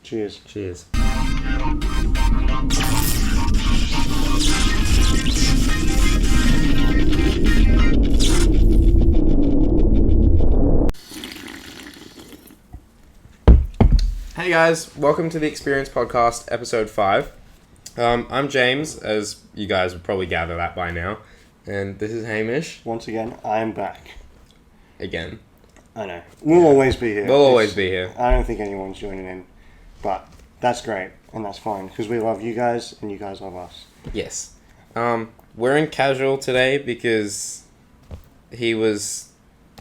Cheers. Cheers. Hey guys, welcome to the XPerience podcast, episode 5. I'm James, as you guys would probably gather that by now, and this is Hamish. Once again, I am back. Again. I know. We'll always be here. We'll always be here. I don't think anyone's joining in, but that's great, and that's fine, because we love you guys, and you guys love us. Yes. We're in casual today because he was...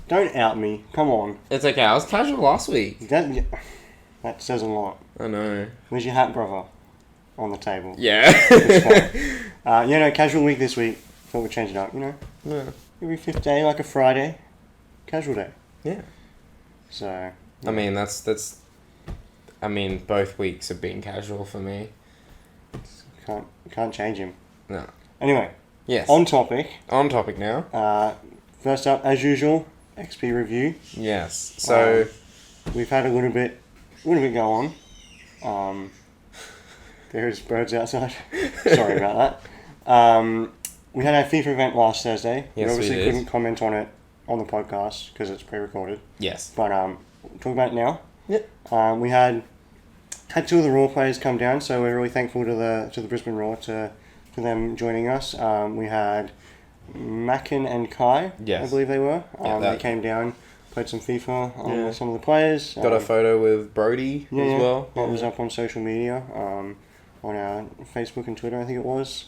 Don't out me. Come on. It's okay, I was casual last week. That says a lot. I know. Where's your hat, brother? On the table. Yeah. Casual week this week. Thought we'd change it up, Yeah. Every fifth day, like a Friday. Casual day. Yeah. So... Yeah. I mean, that's... I mean, both weeks have been casual for me. Can't change him. No. Anyway. Yes. On topic. On topic now. First up, as usual, XP review. Yes. So... we've had a little bit go on. There's birds outside. Sorry about that. We had our FIFA event last Thursday. Yes, we obviously we did. couldn't comment on it on the podcast because it's pre-recorded. Yes. But we'll talk about it now. Yep. We had 2 of the Raw players come down, so we're really thankful to the Brisbane Raw for them joining us. We had Mackin and Kai, yes. I believe they were. They came down, played some FIFA with some of the players. Got a photo with Brody as well. That was up on social media, on our Facebook and Twitter, I think it was.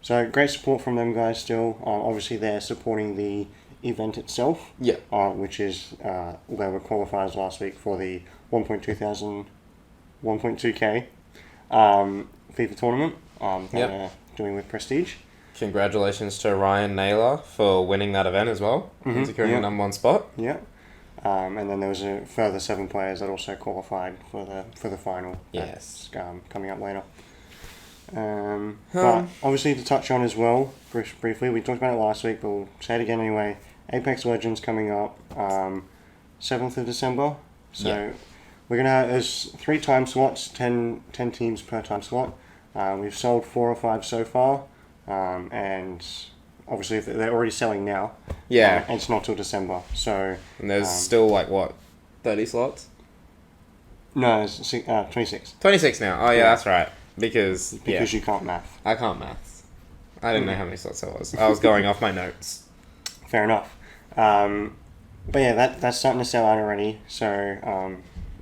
So great support from them guys still. Obviously they're supporting the event itself. Yeah. Which is, they were qualifiers last week for the 1.2K FIFA tournament that they're doing with Prestige. Congratulations to Ryan Naylor for winning that event as well, securing the number 1 spot. Yeah. And then there was a further 7 players that also qualified for the final. Yes. That's coming up later. But obviously to touch on as well, briefly, we talked about it last week, but we'll say it again anyway. Apex Legends coming up 7th of December. So we're going to have, there's 3 time slots, 10 teams per time slot. We've sold 4 or 5 so far. And obviously they're already selling now. Yeah. And it's not till December. So. And there's still 30 slots? No, it's 26. 26 now. Oh yeah, that's right. Because you can't math. I can't maths. I didn't know how many slots there was. I was going off my notes. Fair enough. But yeah, that's starting to sell out already. So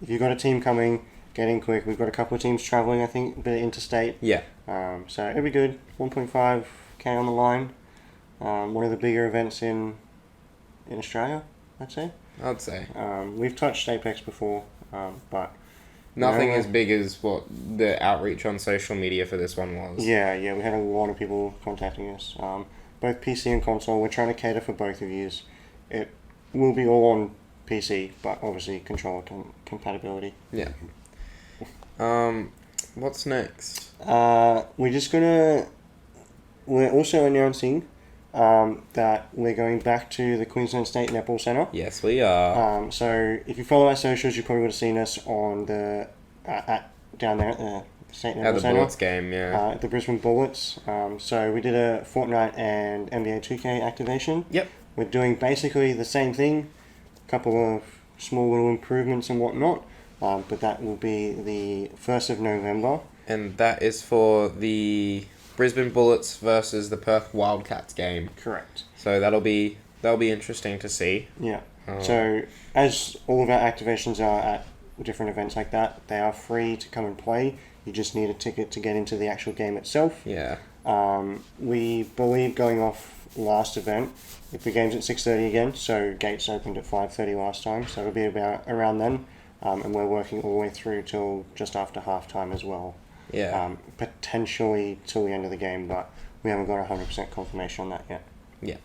if you've got a team coming, get in quick. We've got a couple of teams travelling, I think, a bit interstate. Yeah. So it'll be good. 1.5k on the line. One of the bigger events in Australia, I'd say. We've touched Apex before, but... Nothing as big as what the outreach on social media for this one was. Yeah, we had a lot of people contacting us. Both PC and console, we're trying to cater for both of yous. It will be all on PC, but obviously controller compatibility. Yeah. What's next? We're also announcing that we're going back to the Queensland State Netball Centre. Yes, we are. So if you follow our socials, you probably would have seen us on down there at the State Netball Centre. At the Bullets game, yeah. At the Brisbane Bullets. So we did a Fortnite and NBA 2K activation. Yep. We're doing basically the same thing, a couple of small little improvements and whatnot, but that will be the 1st of November. And that is for the Brisbane Bullets versus the Perth Wildcats game. Correct. So that'll be interesting to see. Yeah. So as all of our activations are at different events like that, they are free to come and play. You just need a ticket to get into the actual game itself. Yeah. We believe going off last event, if the game's at 6:30 again, so gates opened at 5:30 last time, so it'll be about around then, and we're working all the way through till just after half-time as well. Yeah. Potentially till the end of the game, but we haven't got 100% confirmation on that yet. Yeah.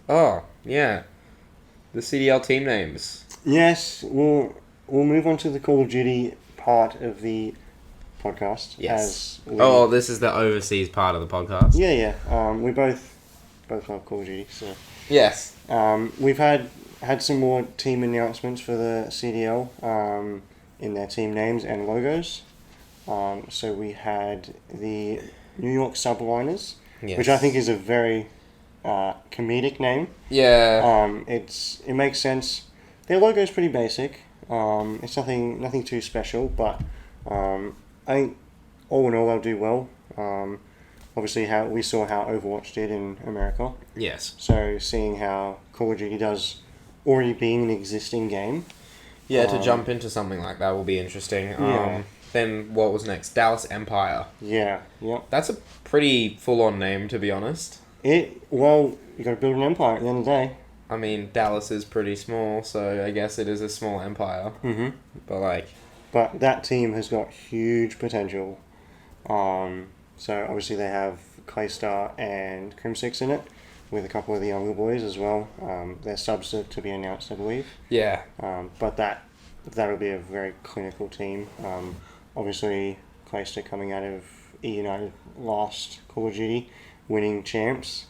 Oh, yeah. The CDL team names. Yes, we'll move on to the Call of Duty part of the podcast. Yes. This is the overseas part of the podcast. Yeah. We both love Call of Duty, so... Yes. We've had had some more team announcements for the CDL in their team names and logos. So we had the New York Subliners, Yes. which I think is a very comedic name. Yeah. It makes sense. Their logo is pretty basic. It's nothing too special, but I think all in all they'll do well. Obviously, how we saw how Overwatch did in America. Yes. So seeing how Call of Duty does already being an existing game. Yeah, to jump into something like that will be interesting. Yeah. Then what was next? Dallas Empire. Yeah. Yep. That's a pretty full-on name, to be honest. Well, you got to build an empire at the end of the day. I mean, Dallas is pretty small, so I guess it is a small empire. Mm-hmm. But that team has got huge potential. So obviously they have Claystar and Crimsix in it, with a couple of the younger boys as well. They're subs to be announced, I believe. yeah. But that'll be a very clinical team. Obviously, Claystar coming out of United last Call of Duty, winning champs.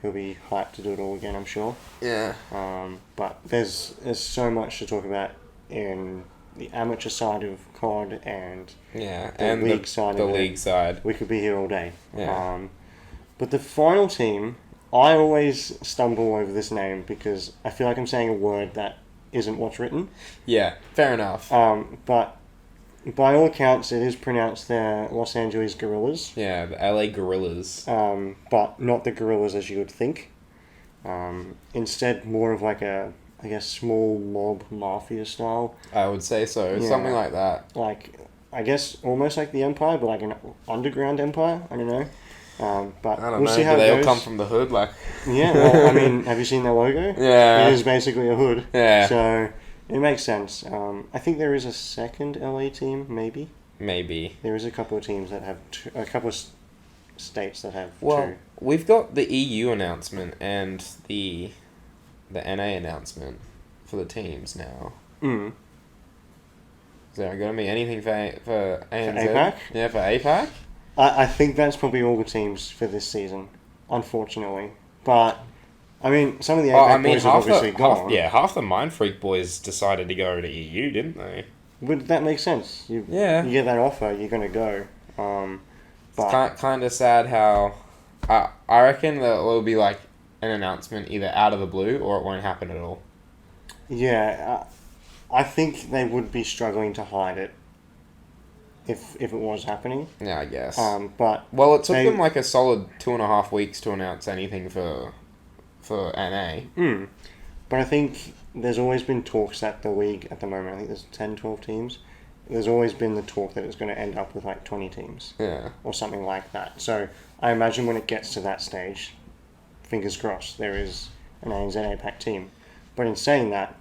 He'll be hyped to do it all again, I'm sure. Yeah. But there's so much to talk about in the amateur side of COD and And league side the of it. league side. We could be here all day. Yeah. But the final team, I always stumble over this name because I feel like I'm saying a word that isn't what's written. Yeah, fair enough. But by all accounts, it is pronounced the Los Angeles Guerrillas. Yeah, the LA Gorillas. But not the Guerrillas as you would think. Instead, more of like a, I guess, small mob mafia style. I would say so. Yeah. Something like that. Like, I guess almost like the Empire, but like an underground empire. I don't know. But I don't we'll know. see how Do it they all goes. come from the hood? Like, Yeah, well, I mean, have you seen their logo? Yeah. It is basically a hood. Yeah. So it makes sense. I think there is a second LA team, maybe. Maybe. There is a couple of teams that have a couple of states that have Well, two. we've got the EU announcement and the NA announcement for the teams now. Mm. Is there going to be anything for ANZ? APAC? Yeah, for APAC? I think that's probably all the teams for this season, unfortunately. But, I mean, some of the APAC boys have obviously gone. half the Mind Freak boys decided to go to EU, didn't they? But that makes sense. You get that offer, you're going to go. But It's kind of sad how... I reckon that it will be like an announcement either out of the blue or it won't happen at all. yeah, I think they would be struggling to hide it if it was happening. Yeah, I guess. But Well, it took them like a solid 2.5 weeks to announce anything for NA. But I think there's always been talks that the league at the moment, I think there's 10, 12 teams. There's always been the talk that it's going to end up with like 20 teams. Yeah. Or something like that. So I imagine when it gets to that stage, fingers crossed, there is an ANZ APAC team. But in saying that,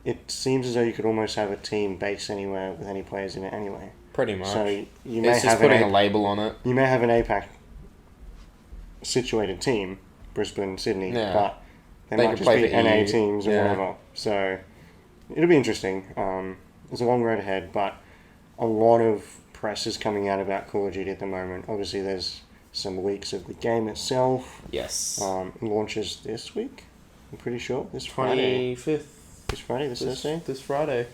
it seems as though you could almost have a team based anywhere with any players in it anyway. Pretty much. So you may It's just have putting a label on it. You may have an APAC situated team, Brisbane, Sydney, Yeah. but they They might could just play be for NA EU. teams or Yeah. whatever. So it'll be interesting. There's a long road ahead, but a lot of press is coming out about Call of Duty at the moment. Obviously, there's some leaks of the game itself. Yes. Launches this week, I'm pretty sure. This Friday. 25th. This Thursday. This Friday.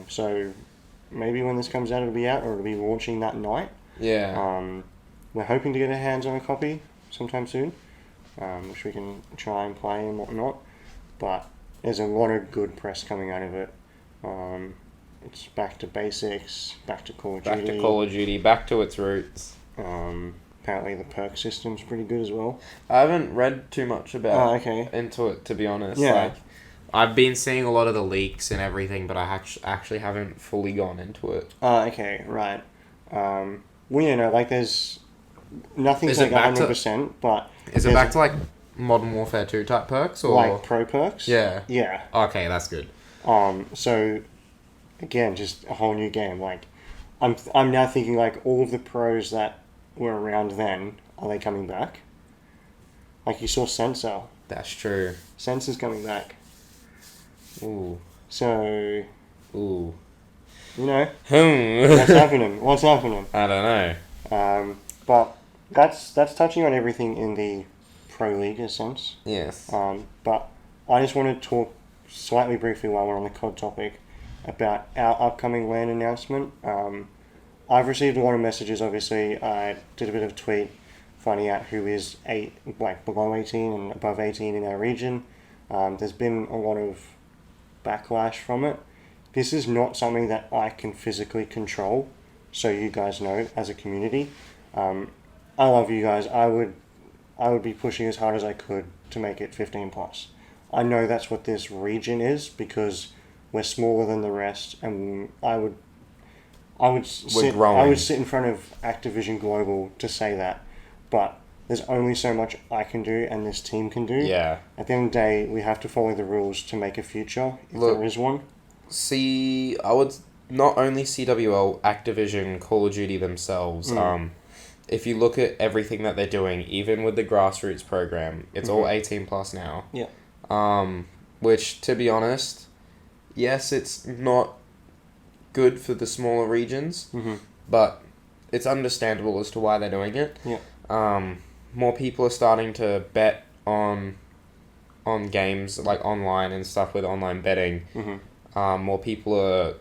So maybe when this comes out, it'll be out, or it'll be launching that night. Yeah. We're hoping to get our hands on a copy sometime soon, which we can try and play and whatnot. But there's a lot of good press coming out of it. It's back to basics, back to Call of Duty. Back to Call of Duty, back to its roots. Apparently the perk system's pretty good as well. I haven't read too much about Okay. into it, to be honest. Yeah. Like, I've been seeing a lot of the leaks and everything, but I actually haven't fully gone into it. Okay, right. Well, like there's nothing's Is it like back to- 100%, but Is it there's back to like Modern Warfare 2 type perks or like pro perks? Yeah. Yeah. Okay, that's good. So again, just a whole new game. Like, I'm now thinking like all of the pros that were around then, are they coming back? Like you saw Sensor. That's true. Sensor's coming back. Ooh. So, Ooh. what's What's happening? What's happening? I don't know. But that's touching on everything in the Pro League sense. Yes. But I just want to talk slightly briefly while we're on the COD topic about our upcoming LAN announcement. I've received a lot of messages. Obviously, I did a bit of a tweet finding out who is below 18 and above 18 in our region. There's been a lot of backlash from it. This is not something that I can physically control, so you guys know as a community. I love you guys. I would be pushing as hard as I could to make it 15 plus. I know that's what this region is because we're smaller than the rest, and I would sit in front of Activision Global to say that, but there's only so much I can do and this team can do. Yeah. At the end of the day, we have to follow the rules to make a future, if there is one. I would not only CWL, Activision, Call of Duty themselves. If you look at everything that they're doing, even with the grassroots program, it's all 18 plus now. Yeah. Which, to be honest, yes, it's not good for the smaller regions, but it's understandable as to why they're doing it. Yeah. More people are starting to bet on games like online and stuff with online betting. More people are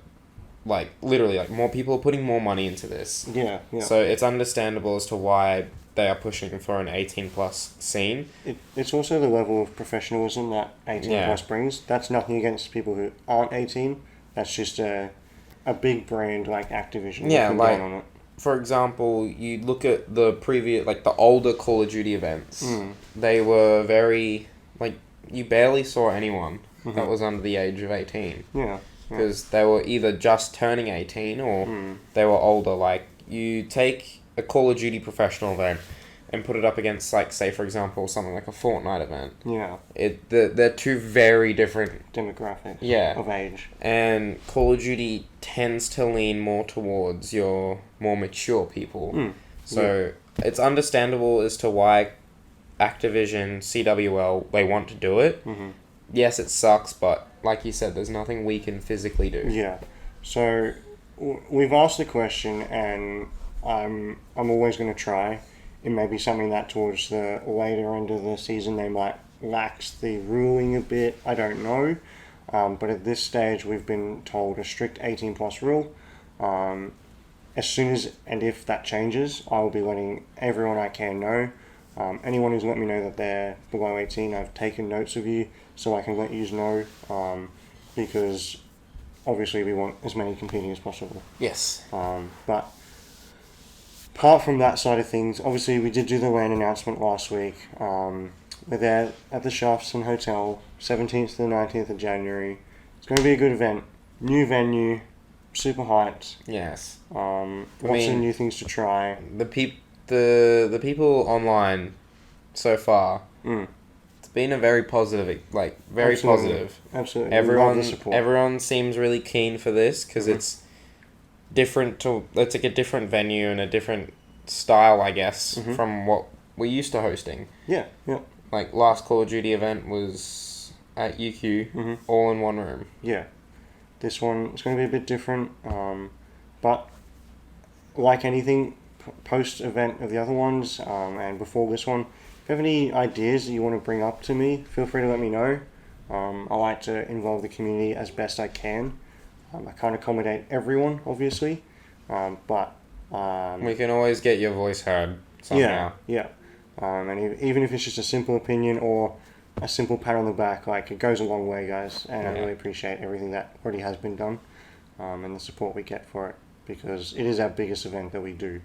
more people are putting more money into this. Yeah. So it's understandable as to why they are pushing for an 18 plus scene. It's also the level of professionalism that 18 plus brings. That's nothing against people who aren't 18. That's just a big brand like Activision. Yeah, on it. For example, you look at the previous, the older Call of Duty events. They were very, you barely saw anyone that was under the age of 18. Yeah. Because they were either just turning 18 or they were older. You take a Call of Duty professional event and put it up against, say, for example, something like a Fortnite event. Yeah. They're two very different demographics of age. And Call of Duty tends to lean more towards your more mature people. So it's understandable as to why Activision, CWL, they want to do it. Yes, it sucks, but like you said, there's nothing we can physically do. Yeah. So we've asked the question, and I'm always going to try. It may be something that towards the later end of the season they might lax the ruling a bit. I don't know. But at this stage, we've been told a strict 18 plus rule. As soon as and if that changes, I will be letting everyone I can know. Anyone who's let me know that they're below 18, I've taken notes of you so I can let you know, because obviously we want as many competing as possible. Yes. But apart from that side of things, obviously we did do the LAN announcement last week. We're there at the Shafton Hotel, 17th to the 19th of January. It's going to be a good event. New venue, super hyped. Yes. Lots of new things to try. The people online so far, it's been a very positive, very positive. Absolutely. Everyone seems really keen for this because it's different it's like a different venue and a different style, I guess, from what we're used to hosting. Yeah. Last Call of Duty event was at UQ, all in one room. Yeah. This one is going to be a bit different, but like anything, post-event of the other ones, and before this one, if you have any ideas that you want to bring up to me, feel free to let me know. I like to involve the community as best I can. I can't accommodate everyone, obviously, but... we can always get your voice heard somehow. Yeah. And even if it's just a simple opinion or a simple pat on the back, it goes a long way, guys, and I really appreciate everything that already has been done, and the support we get for it, because it is our biggest event that we do,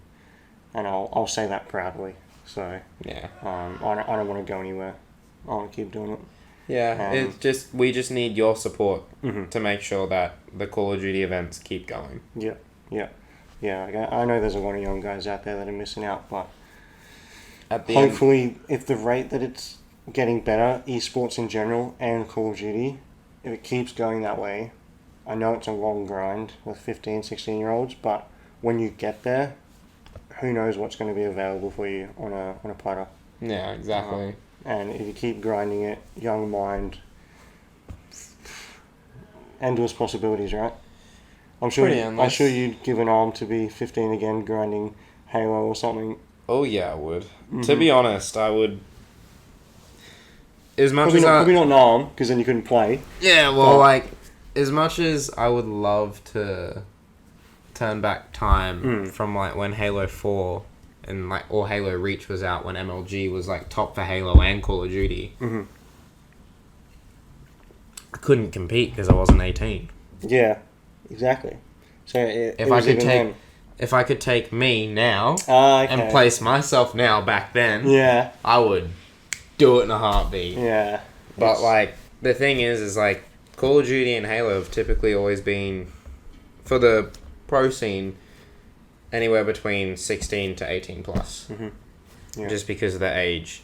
and I'll say that proudly. So yeah, I don't want to go anywhere. I want to keep doing it. Yeah, we just need your support to make sure that the Call of Duty events keep going. Yeah. I know there's a lot of young guys out there that are missing out, but at the hopefully, if the rate that it's getting better, esports in general and Call of Duty, if it keeps going that way, I know it's a long grind with 15, 16-year-olds, but when you get there, who knows what's going to be available for you on a platter. Yeah, exactly. And if you keep grinding it, young mind, endless possibilities, right? I'm sure you'd give an arm to be 15 again, grinding Halo or something. Oh yeah, I would. To be honest, I would. as much Probably as not Nam, because then you couldn't play. yeah, well, like as much as I would love to turn back time from like when Halo 4 and like or Halo Reach was out, when MLG was like top for Halo and Call of Duty. Mm-hmm. I couldn't compete because I wasn't 18. Yeah, exactly. So If I could take me now and place myself now back then, yeah, I would do it in a heartbeat. yeah. But like the thing is like Call of Duty and Halo have typically always been for the pro scene anywhere between 16 to 18 plus, just because of their age.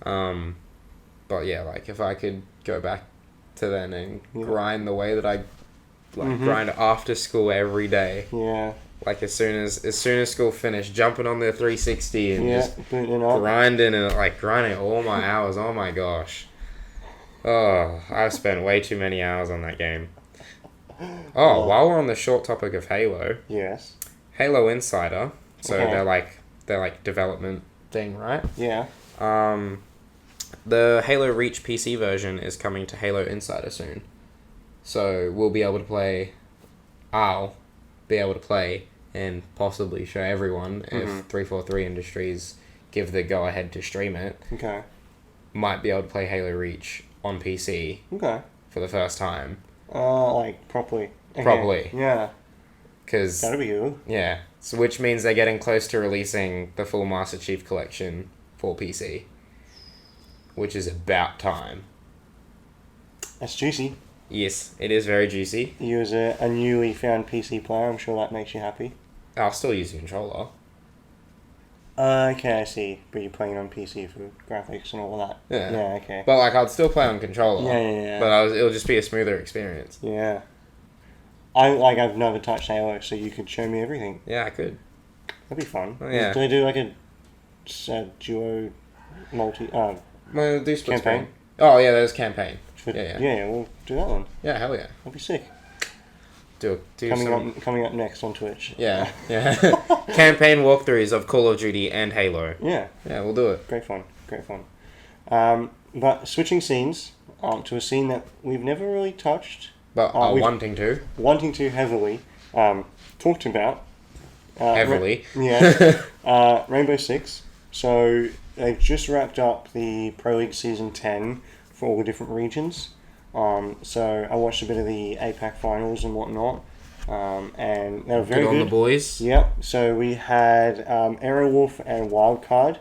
But yeah, like if I could go back to then and grind the way that I grind after school every day. Yeah. Like as soon as school finished, jumping on the 360 and just grinding all my hours. Oh my gosh. Oh, I've spent way too many hours on that game. Oh, while we're on the short topic of Halo. Yes. Halo Insider. So they're like development thing, right? Yeah. The Halo Reach PC version is coming to Halo Insider soon. So we'll be able to play. I'll be able to play and possibly show everyone if 343 Industries give the go ahead to stream it. Okay. Might be able to play Halo Reach on PC. Okay. For the first time. Like properly. Okay. Properly. Yeah. Because that'll be cool. Yeah. So which means they're getting close to releasing the full Master Chief Collection for PC. Which is about time. That's juicy. Yes, it is very juicy. You as a newly found PC player, I'm sure that makes you happy. I'll still use the controller. Okay, I see. But you're playing on PC for graphics and all that. Yeah. Yeah, okay. But like, I'd still play on controller. Yeah. But it'll just be a smoother experience. Yeah. I've never touched Halo, so you could show me everything. Yeah, I could. That'd be fun. Oh, yeah. Do they do like a duo multi Well, do split campaign? screen. Oh yeah, there's campaign. Yeah, we'll do that one. Yeah, hell yeah. That'd be sick. Do coming up next on Twitch. Yeah. Campaign walkthroughs of Call of Duty and Halo. Yeah. Yeah, we'll do it. Great fun. But switching scenes to a scene that we've never really touched. But are wanting to heavily. Talked about. Heavily. Rainbow Six. So they've just wrapped up the Pro League Season 10 for all the different regions. So I watched a bit of the APAC finals and whatnot. And they were very good. On the boys. Yep. So we had Aerowolf and Wildcard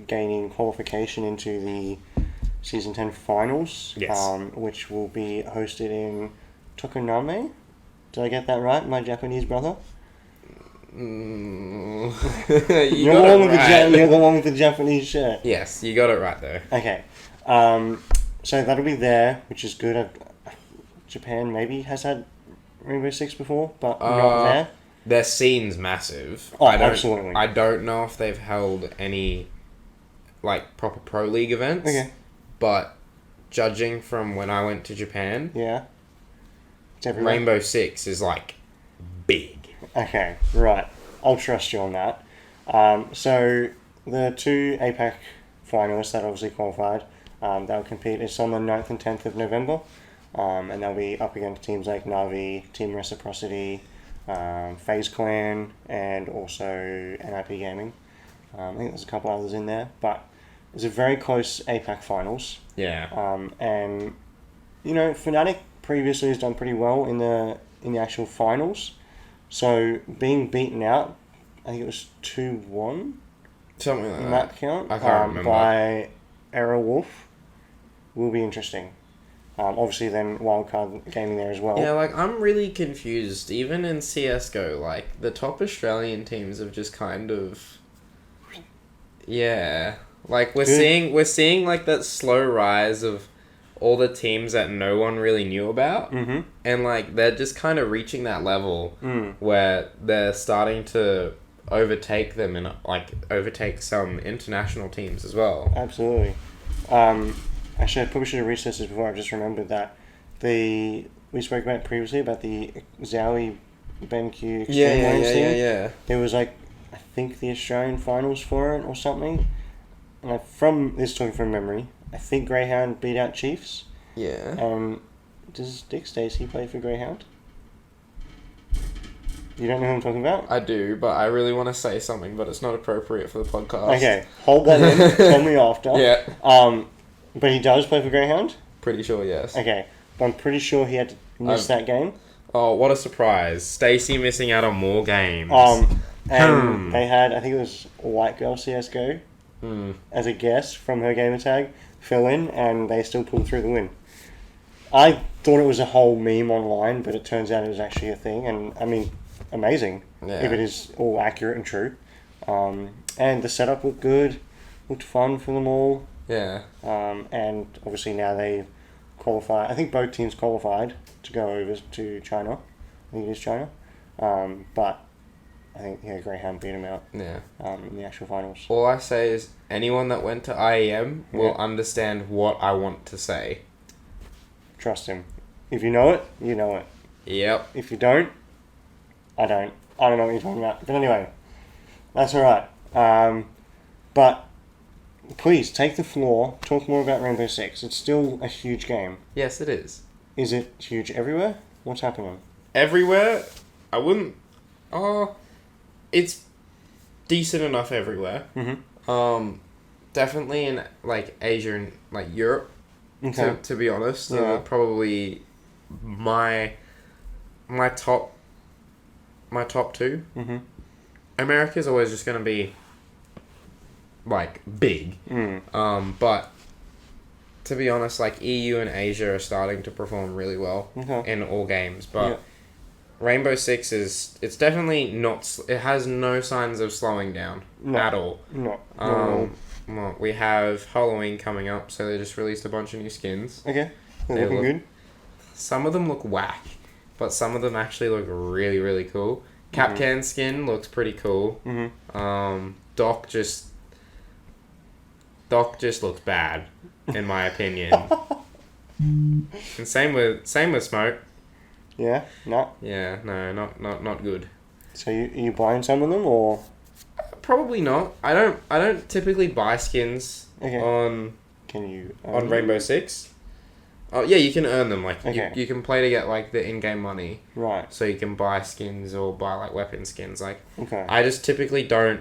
gaining qualification into the Season 10 finals. Yes. Which will be hosted in Tokoname. Did I get that right, my Japanese brother? You're the one with the Japanese shirt. Yes, you got it right there. Okay. So that'll be there, which is good. Japan maybe has had Rainbow Six before, but not there. Their scene's massive. Oh, absolutely. I don't know if they've held any like proper Pro League events. Okay. But judging from when I went to Japan, yeah, it's everywhere. Rainbow Six is like big. Okay, right. I'll trust you on that. So the two APAC finalists that obviously qualified, they'll compete. It's on the 9th and 10th of November, and they'll be up against teams like Na'Vi, Team Reciprocity, FaZe Clan, and also NIP Gaming. I think there's a couple others in there, but it's a very close APAC finals. Yeah. And Fnatic previously has done pretty well in the actual finals. So being beaten out, I think it was 2-1. Something like that count. I can't remember. By Aerowolf will be interesting. Obviously, then Wildcard Gaming there as well. Yeah, like I'm really confused. Even in CS:GO, like the top Australian teams have just kind of, like we're seeing like that slow rise of all the teams that no one really knew about, and like they're just kind of reaching that level where they're starting to overtake them and like overtake some international teams as well. Absolutely. Actually, I probably should have researched this before. I just remembered that we spoke about previously about the Zowie BenQ Extreme Lanes thing. Yeah. There was like I think the Australian finals for it or something. And talking from memory, I think Greyhound beat out Chiefs. Yeah. Does Dick Stacey play for Greyhound? You don't know who I'm talking about? I do, but I really want to say something, but it's not appropriate for the podcast. Okay, hold that in. Tell me after. Yeah. But he does play for Greyhound? Pretty sure, yes. Okay, but I'm pretty sure he had to miss that game. Oh, what a surprise. Stacey missing out on more games. And they had, I think it was White Girl CSGO as a guest from her gamer tag, fill in, and they still pulled through the win. I thought it was a whole meme online, but it turns out it was actually a thing, and I mean, amazing if it is all accurate and true. And the setup looked good, looked fun for them all. Yeah. And obviously now they qualify. I think both teams qualified to go over to China. I think it is China. But I think Greyhound beat them out. Yeah. In the actual finals. All I say is anyone that went to IEM will understand what I want to say. Trust him. If you know it, you know it. Yep. If you don't, I don't. I don't know what you're talking about. But anyway, that's alright. But please, take the floor. Talk more about Rainbow Six. It's still a huge game. Yes, it is. Is it huge everywhere? What's happening? Everywhere? I wouldn't... Oh, it's decent enough everywhere. Mm-hmm. Definitely in, like, Asia and, like, Europe, Okay. to be honest. Yeah. Probably my top two. Mm-hmm. America's always just going to be, like, big. But to be honest, like, EU and Asia are starting to perform really well in all games. But Rainbow Six it's definitely not... It has no signs of slowing down at all. No. Well, we have Halloween coming up, so they just released a bunch of new skins. Okay. They're looking good. Some of them look whack, but some of them actually look really, really cool. Capcan skin looks pretty cool. Mm-hmm. Doc just looks bad, in my opinion. And same with Smoke. Yeah? No? Yeah, no, not good. So you buying some of them, or...? Probably not. I don't typically buy skins on Can you on Rainbow Six. Oh yeah, you can earn them. Like Okay. you can play to get like the in-game money. Right. So you can buy skins or buy like weapon skins. Like Okay. I just typically don't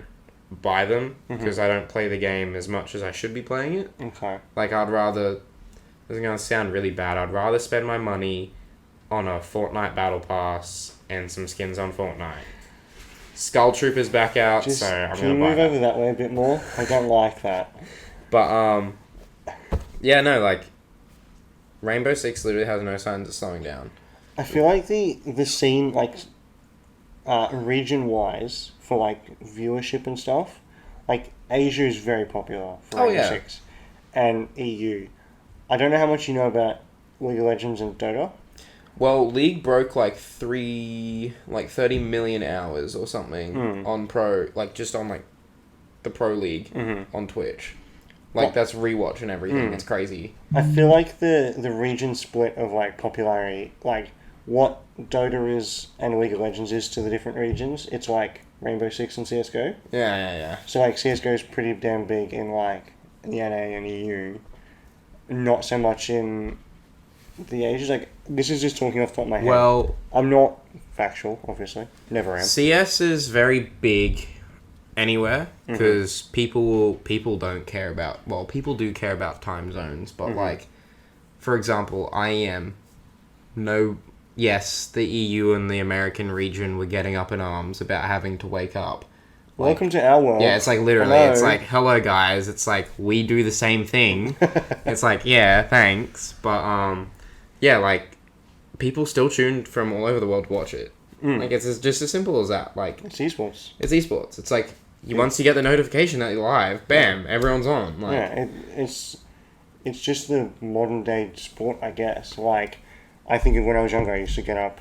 buy them because I don't play the game as much as I should be playing it. Okay. Like I'd rather. This is gonna sound really bad. I'd rather spend my money on a Fortnite Battle Pass and some skins on Fortnite. Skull Trooper's back out, so I'm can gonna you buy move that. over that way a bit more? I don't like that. But yeah, no, like Rainbow Six literally has no signs of slowing down. I feel like the scene, like, region wise for like viewership and stuff, like Asia is very popular for Rainbow Six, and EU. I don't know how much you know about League of Legends and Dota. Well, League broke like 30 million hours or something on pro, like just on like the Pro League on Twitch. Like that's rewatch and everything. It's crazy. I feel like the region split of like popularity, like what Dota is and League of Legends is to the different regions, it's like Rainbow Six and CSGO. Yeah. So like CSGO is pretty damn big in like the NA and EU, not so much in the Asians. Like this is just talking off the top of my head. Well, I'm not factual, obviously. Never am. CS is very big anywhere because people don't care about. Well, people do care about time zones, but like, for example, IEM. Yes, the EU and the American region were getting up in arms about having to wake up. Welcome to our world. Yeah, it's like literally, Hello. It's like, hello guys, it's like, we do the same thing. It's like, yeah, thanks. But, yeah, like, people still tune from all over the world to watch it. Like, it's just as simple as that. Like, It's esports. It's esports. It's like, once you get the notification that you're live, bam, everyone's on. Like, Yeah, it's just the modern day sport, I guess. Like, I think of when I was younger, I used to get up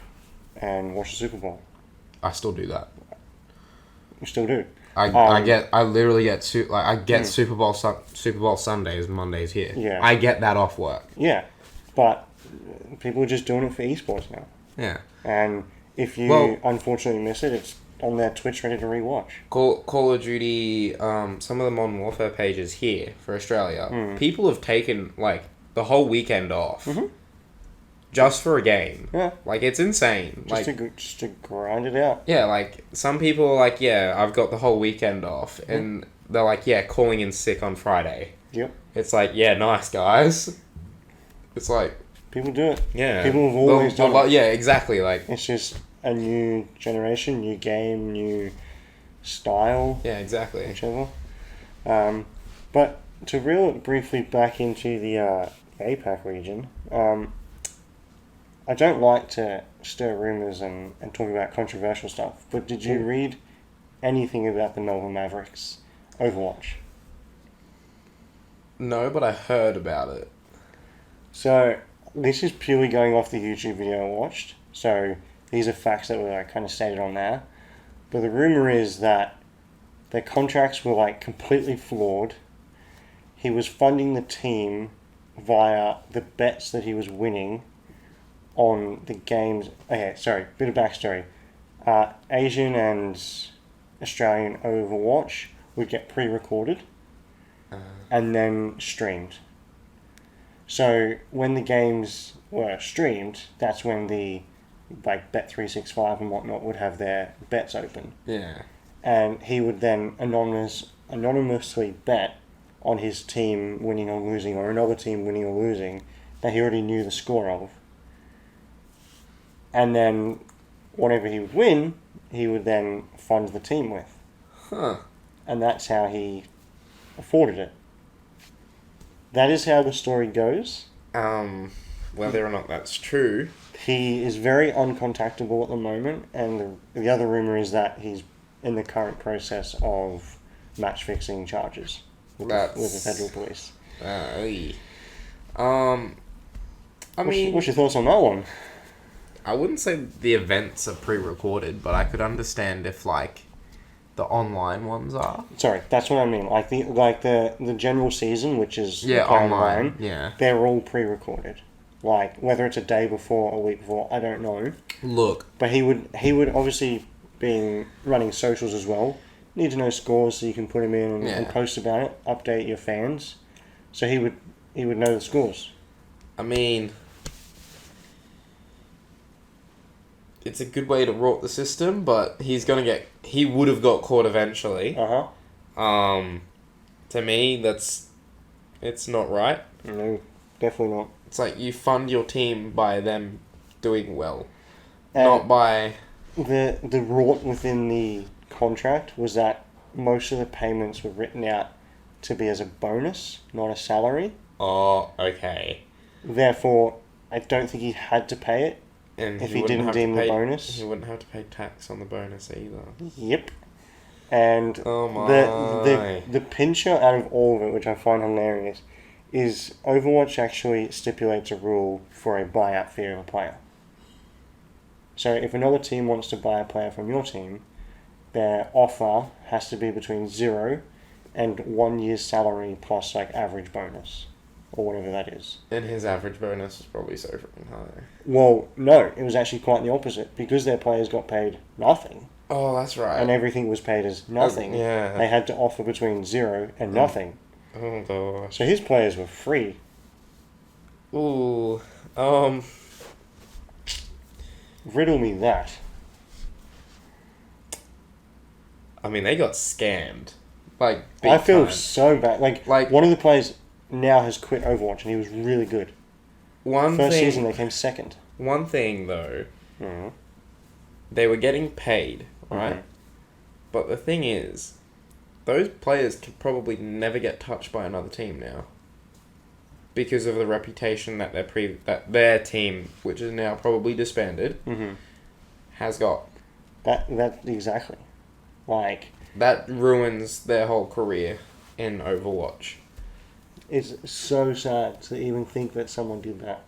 and watch the Super Bowl. I still do that. You still do. I literally get Super Bowl Sundays, Mondays here. Yeah. I get that off work. Yeah, but people are just doing it for esports now. Yeah. And if you unfortunately miss it, it's on their Twitch ready to rewatch. Call of Duty, some of the Modern Warfare pages here for Australia, people have taken, like, the whole weekend off. Just for a game. Yeah. Like, it's insane. Just to grind it out. Yeah, like, some people are like, yeah, I've got the whole weekend off. And they're like, yeah, calling in sick on Friday. Yep. It's like, yeah, nice, guys. It's like... People do it. Yeah. People have always done it. Yeah, exactly. Like, it's just a new generation, new game, new style. Yeah, exactly. Whichever. But to reel it briefly back into the APAC region, I don't like to stir rumours and talk about controversial stuff, but did you read anything about the Melbourne Mavericks Overwatch? No, but I heard about it. So, this is purely going off the YouTube video I watched. So, these are facts that were kind of stated on there. But the rumour is that their contracts were completely flawed. He was funding the team via the bets that he was winning on the games. Okay, sorry, bit of backstory. Asian and Australian Overwatch would get pre-recorded and then streamed. So when the games were streamed, that's when the Bet365 and whatnot would have their bets open. Yeah. And he would then anonymously bet on his team winning or losing, or another team winning or losing, that he already knew the score of. And then whatever he would win, he would then fund the team with. Huh. And that's how he afforded it. That is how the story goes. Whether or not that's true. He is very uncontactable at the moment, and the other rumour is that he's in the current process of match-fixing charges with the federal police. What's your thoughts on that one? I wouldn't say the events are pre-recorded, but I could understand if, the online ones are. Sorry, that's what I mean. The general season, which is online. Yeah, they're all pre-recorded. Whether it's a day before or a week before, I don't know. Look, but he would obviously, being running socials as well, need to know scores so you can put him in and post about it, update your fans. So he would know the scores. I mean, it's a good way to rot the system, but he would have got caught eventually. To me, it's not right. No, definitely not. It's like you fund your team by them doing well, not by... The rot within the contract was that most of the payments were written out to be as a bonus, not a salary. Oh, okay. Therefore, I don't think he had to pay it. And if he didn't deem the bonus. He wouldn't have to pay tax on the bonus either. Yep. And the pincher out of all of it, which I find hilarious, is Overwatch actually stipulates a rule for a buyout fee of a player. So if another team wants to buy a player from your team, their offer has to be between 0 and 1 year's salary plus average bonus. Or whatever that is. And his average bonus is probably so freaking high. Well, no, it was actually quite the opposite. Because their players got paid nothing. Oh, that's right. And everything was paid as nothing. Yeah. They had to offer between 0 and nothing. Oh, gosh. So his players were free. Ooh. Riddle me that. I mean, they got scammed. Big I feel time. so bad. One of the players now has quit Overwatch, and he was really good. First season, they came second. One thing, though, they were getting paid, right? But the thing is, those players could probably never get touched by another team now. Because of the reputation that their team, which is now probably disbanded, has got. That exactly. That ruins their whole career in Overwatch. It's so sad to even think that someone did that.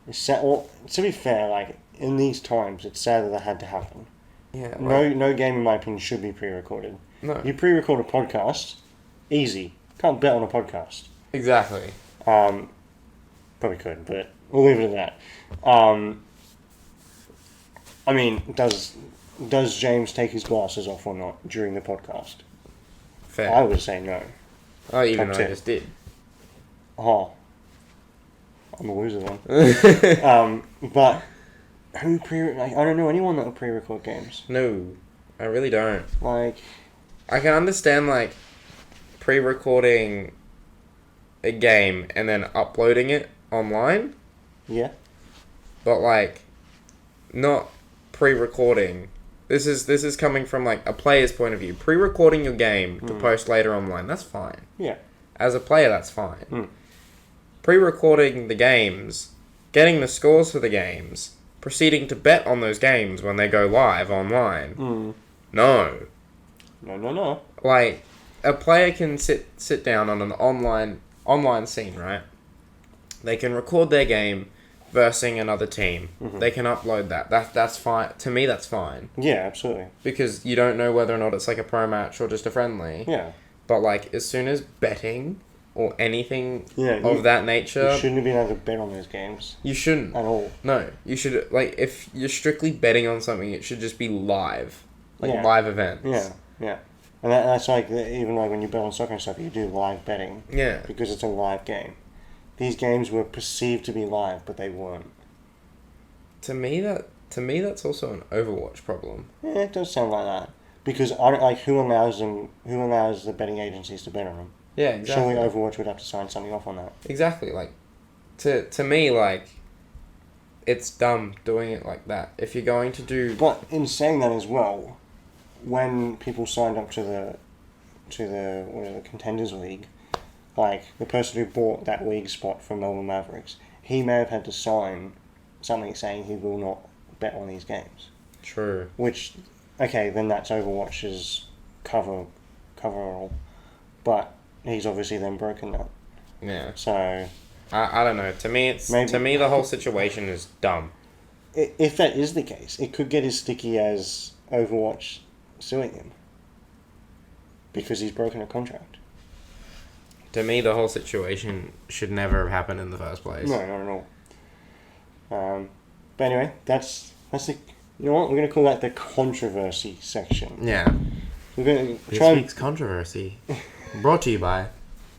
It's sad. Well, to be fair, in these times, it's sad that that had to happen. Yeah. No game, in my opinion, should be pre-recorded. No. You pre-record a podcast, easy. Can't bet on a podcast. Exactly. Probably could, but we'll leave it at that. I mean, does does James take his glasses off or not during the podcast? Fair. I would say no. Oh, even Top though I tip. just did. Oh. I'm a loser then. But who I don't know anyone that will pre-record games. No, I really don't. Like, I can understand, like, pre-recording a game and then uploading it online, yeah. but, like, not pre-recording. This is coming from, like, a player's point of view. Pre-recording your game to post later online, that's fine. Yeah. As a player, that's fine. Pre-recording the games, getting the scores for the games, proceeding to bet on those games when they go live online. No. No. Like, a player can sit down on an online scene, right? They can record their game versing another team. They can upload that. That's fine. To me, that's fine. Yeah, absolutely. Because you don't know whether or not it's like a pro match or just a friendly. Yeah. But, like, as soon as betting or anything Yeah, of that nature... You shouldn't have been able to bet on those games. You shouldn't. At all. No. You should... Like, if you're strictly betting on something, it should just be live. Like, Yeah. live events. Yeah. And that's like, even like when you bet on soccer and stuff, you do live betting. Yeah. Because it's a live game. These games were perceived to be live, but they weren't. To me, that's also an Overwatch problem. Yeah, it does sound like that. Because I don't like who allows the betting agencies to bet on them. Yeah, exactly. Surely Overwatch would have to sign something off on that. Exactly. Like, to me, like, it's dumb doing it like that. If you're going to do... But in saying that as well, when people signed up to the Contenders League, like the person who bought that league spot from Melbourne Mavericks, he may have had to sign something saying he will not bet on these games. True. Which, okay, then that's Overwatch's coverall, but he's obviously then broken that. Yeah. So I don't know. To me, the whole situation is dumb. If that is the case, it could get as sticky as Overwatch suing him because he's broken a contract. To me, the whole situation should never have happened in the first place. No, not at all. But anyway, that's the. You know what? We're going to call that the controversy section. Yeah. We're going to This try week's controversy brought to you by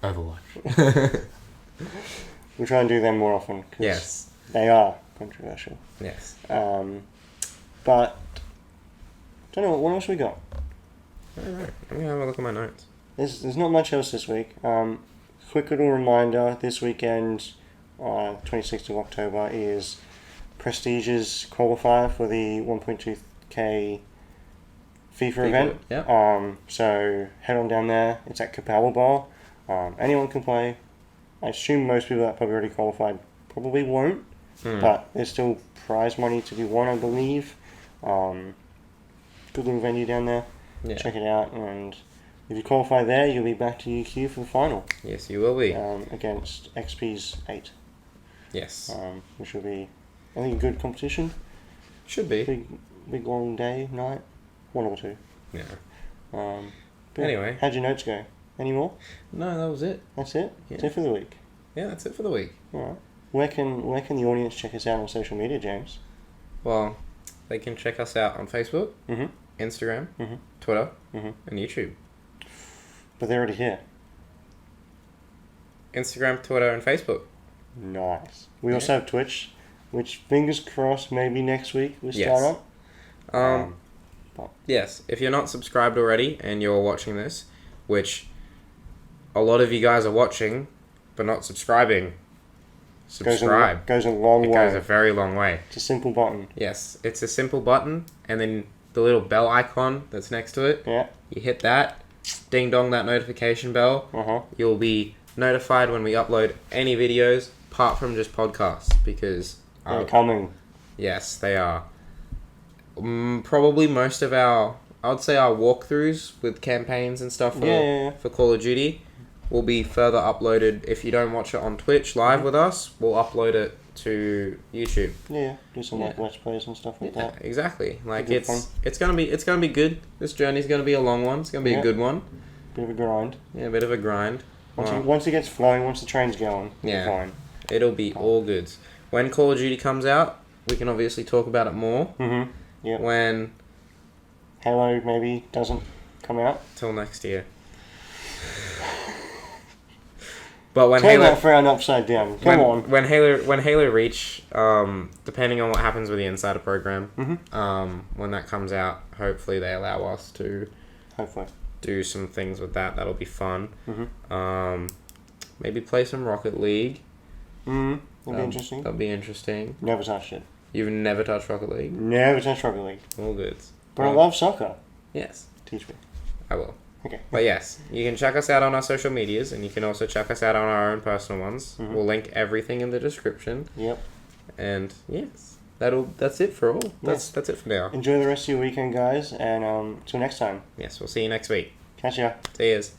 Overwatch. We'll try and do them more often. 'Cause Yes. They are controversial. Yes. But don't know what else we got. All right. I'm gonna have a look at my notes. There's not much else this week. Quick little reminder: this weekend, 26th of October, is Prestige's qualifier for the 1.2K FIFA event. Yeah. So head on down there. It's at Capella Bar. Anyone can play. I assume most people that probably already qualified probably won't, but there's still prize money to be won, I believe. Good little venue down there. Yeah. Check it out, and if you qualify there, you'll be back to UQ for the final. Yes, you will be. Against XP's 8. Yes. Which will be, I think, a good competition. Should be. Big long day, night. One or two. Yeah. But Anyway. How'd your notes go? Any more? No, that was it. That's it? Yeah. That's it for the week. Yeah, that's it for the week. Alright. Where can the audience check us out on social media, James? Well, they can check us out on Facebook, Instagram, Twitter, and YouTube. But they're already here. Instagram, Twitter, and Facebook. Nice. We also have Twitch, which, fingers crossed, maybe next week we'll start up. Yes, if you're not subscribed already and you're watching this, which a lot of you guys are watching, but not subscribing, subscribe. Goes a long way. It goes a very long way. It's a simple button. Yes, it's a simple button, and then the little bell icon that's next to it. Yeah. You hit that, ding dong that notification bell. You'll be notified when we upload any videos, apart from just podcasts, because they're coming. Yes, they are. Probably most of our walkthroughs with campaigns and stuff for Call of Duty will be further uploaded. If you don't watch it on Twitch live with us, we'll upload it to YouTube. Yeah, do some like let's plays and stuff like that. Exactly. Like it's gonna be good. This journey's gonna be a long one. It's gonna be a good one. Bit of a grind. Yeah, a bit of a grind. Once it gets flowing, once the train's going, it'll be fine. It'll be all good. When Call of Duty comes out, we can obviously talk about it more. Yeah. When Halo maybe doesn't come out. Till next year. But when Turn Halo that frown upside down. Come on. when Halo Reach, depending on what happens with the Insider program, when that comes out, hopefully they allow us to Hopefully do some things with that. That'll be fun. Mm-hmm. Maybe play some Rocket League. That'd be interesting. That'll be interesting. Never touched it. You've never touched Rocket League? Never touched Rocket League. All good. But I love soccer. Yes. Teach me. I will. Okay. But yes, you can check us out on our social medias, and you can also check us out on our own personal ones. Mm-hmm. We'll link everything in the description. Yep. And yes, that's it for all. That's it for now. Enjoy the rest of your weekend, guys, and till next time. Yes, we'll see you next week. Catch ya. See yous.